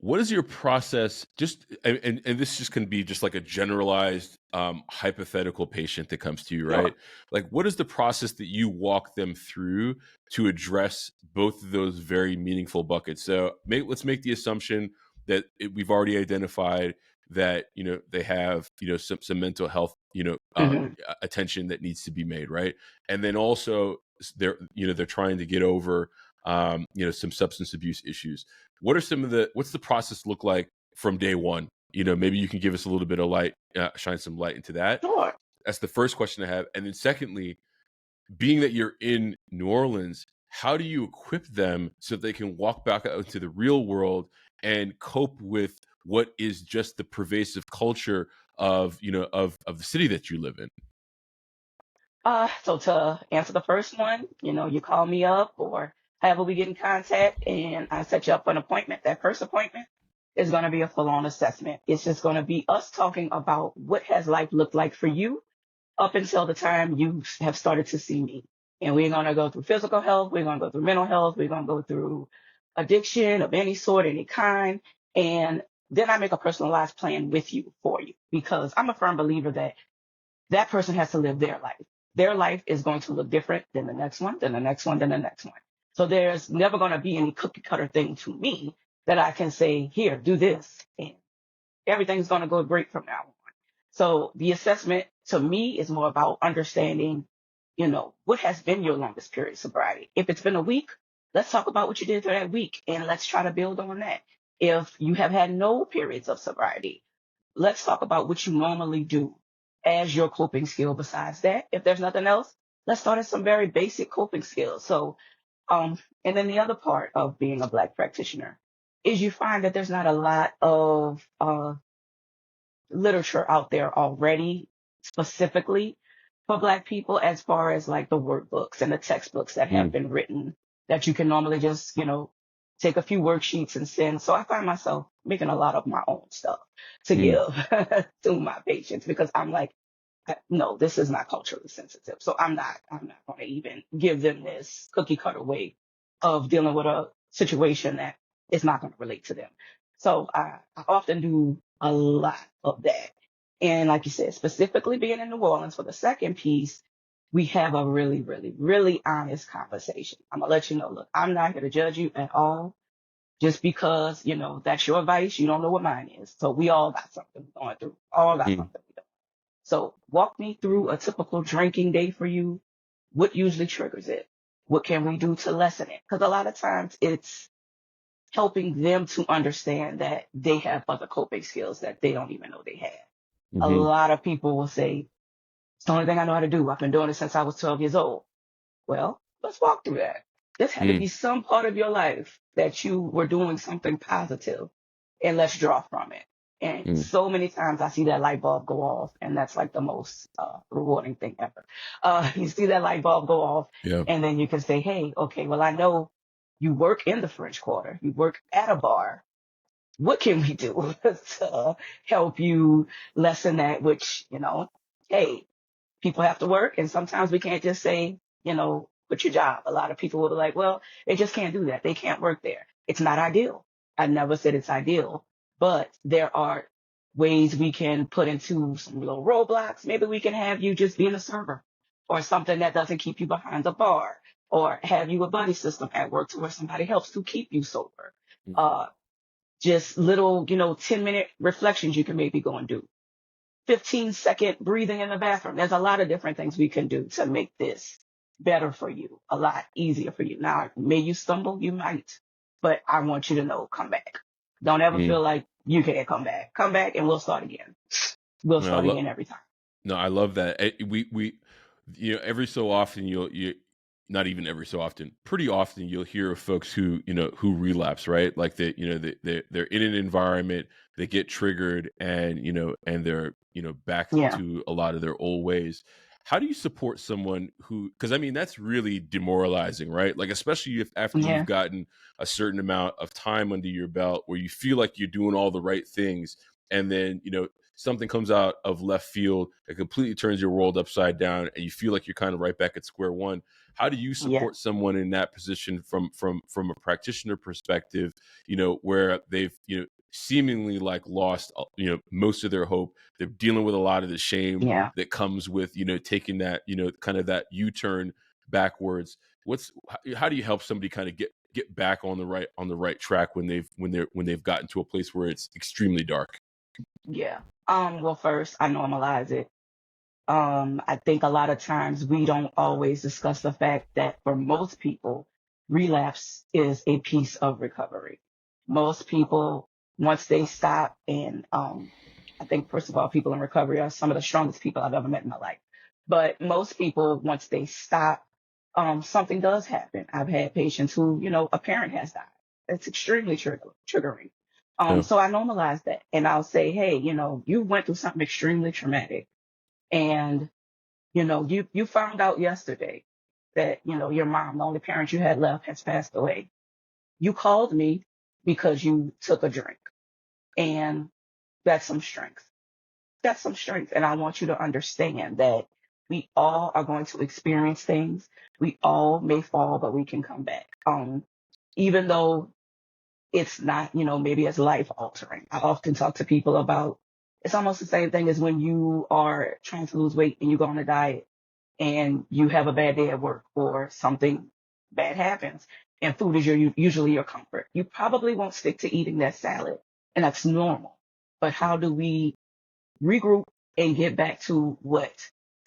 What is your process? Just and this just can be just like a generalized hypothetical patient that comes to you, Sure. right? Like, what is the process that you walk them through to address both of those very meaningful buckets? So let's make the assumption that we've already identified that they have some mental health Hmm. attention that needs to be made, right? And then also they're trying to get over some substance abuse issues. What's the process look like from day one? Maybe you can give us a little bit of light, shine some light into that. Sure. That's the first question I have. And then secondly, being that you're in New Orleans, how do you equip them so they can walk back out into the real world and cope with what is just the pervasive culture of the city that you live in? So to answer the first one, you call me up or however we get in contact and I set you up for an appointment. That first appointment is going to be a full-on assessment. It's just going to be us talking about what has life looked like for you up until the time you have started to see me. And we're going to go through physical health. We're going to go through mental health. We're going to go through addiction of any sort, any kind. And then I make a personalized plan with you for you because I'm a firm believer that that person has to live their life. Their life is going to look different than the next one, than the next one, than the next one. So there's never going to be any cookie cutter thing to me that I can say, here, do this, and everything's going to go great from now on. So the assessment to me is more about understanding, what has been your longest period of sobriety. If it's been a week, let's talk about what you did for that week and let's try to build on that. If you have had no periods of sobriety, let's talk about what you normally do as your coping skill besides that. If there's nothing else, let's start at some very basic coping skills. So, and then the other part of being a Black practitioner is you find that there's not a lot of literature out there already specifically for Black people as far as like the workbooks and the textbooks that have Mm, been written that you can normally just, take a few worksheets and send. So I find myself making a lot of my own stuff to mm, give to my patients because I'm like, no, this is not culturally sensitive. So I'm not going to even give them this cookie cutter way of dealing with a situation that is not going to relate to them. So I often do a lot of that. And like you said, specifically being in New Orleans for the second piece, we have a really, really, really honest conversation. I'm gonna let you know, look, I'm not here to judge you at all. Just because, that's your advice, you don't know what mine is. So we all got something we're going through. All got mm, something. So walk me through a typical drinking day for you. What usually triggers it? What can we do to lessen it? Because a lot of times it's helping them to understand that they have other coping skills that they don't even know they have. A mhm, lot of people will say, it's the only thing I know how to do. I've been doing it since I was 12 years old. Well, let's walk through that. This had to mm, be some part of your life that you were doing something positive, and let's draw from it. And mm. so many times I see that light bulb go off, and that's like the most rewarding thing ever. You see that light bulb go off, Yeah. and then you can say, hey, okay, well, I know you work in the French Quarter, you work at a bar. What can we do to help you lessen that? Which, hey, people have to work, and sometimes we can't just say, quit your job. A lot of people will be like, well, they just can't do that. They can't work there. It's not ideal. I never said it's ideal, but there are ways we can put into some little roadblocks. Maybe we can have you just being a server or something that doesn't keep you behind the bar, or have you a buddy system at work to where somebody helps to keep you sober. Mm. Uh, just little, 10-minute reflections you can maybe go and do. 15-second breathing in the bathroom. There's a lot of different things we can do to make this better for you, a lot easier for you. Now, may you stumble? You might, but I want you to know, come back. Don't ever Mm. feel like you can't come back. Come back and we'll start again. We'll No, I start love again every time. no, I love that. We every so often you not even every so often, pretty often you'll hear of folks who relapse, right? Like they're in an environment, they get triggered, and they're back Yeah. to a lot of their old ways. How do you support someone who? Because I mean that's really demoralizing, right? Like especially if after you've Yeah. gotten a certain amount of time under your belt, where you feel like you're doing all the right things, and then something comes out of left field that completely turns your world upside down, and you feel like you're kind of right back at square one. How do you Yeah. support someone in that position from a practitioner perspective, where they've, seemingly like lost, most of their hope. They're dealing with a lot of the shame Yeah. that comes with, taking that, kind of that U-turn backwards. How do you help somebody kind of get back on the right track when they've gotten to a place where it's extremely dark? Yeah. Well, first, I normalize it. I think a lot of times we don't always discuss the fact that for most people, relapse is a piece of recovery. Most people, once they stop, and I think first of all, people in recovery are some of the strongest people I've ever met in my life. But most people, once they stop, something does happen. I've had patients who, a parent has died. It's extremely triggering. Yeah. So I normalize that, and I'll say, hey, you went through something extremely traumatic, and you found out yesterday that, your mom, the only parent you had left, has passed away. You called me because you took a drink, and that's some strength. That's some strength. And I want you to understand that we all are going to experience things. We all may fall, but we can come back. Even though it's not, maybe as life altering. I often talk to people about, it's almost the same thing as when you are trying to lose weight and you go on a diet and you have a bad day at work or something bad happens, and food is usually your comfort. You probably won't stick to eating that salad, and that's normal. But how do we regroup and get back to what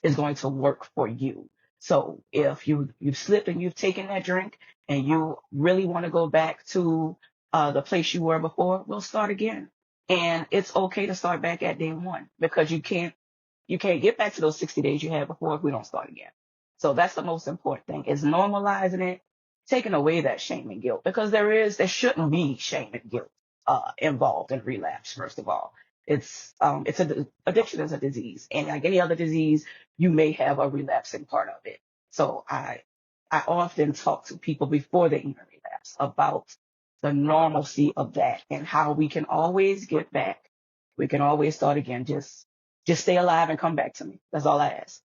is going to work for you? So if you've slipped and you've taken that drink and you really want to go back to the place you were before, we'll start again. And it's okay to start back at day one, because you can't get back to those 60 days you had before if we don't start again. So that's the most important thing, is normalizing it, taking away that shame and guilt, because there shouldn't be shame and guilt involved in relapse. First of all, addiction is a disease, and like any other disease, you may have a relapsing part of it. So I often talk to people before they even relapse about the normalcy of that and how we can always get back. We can always start again. Just stay alive and come back to me. That's all I ask.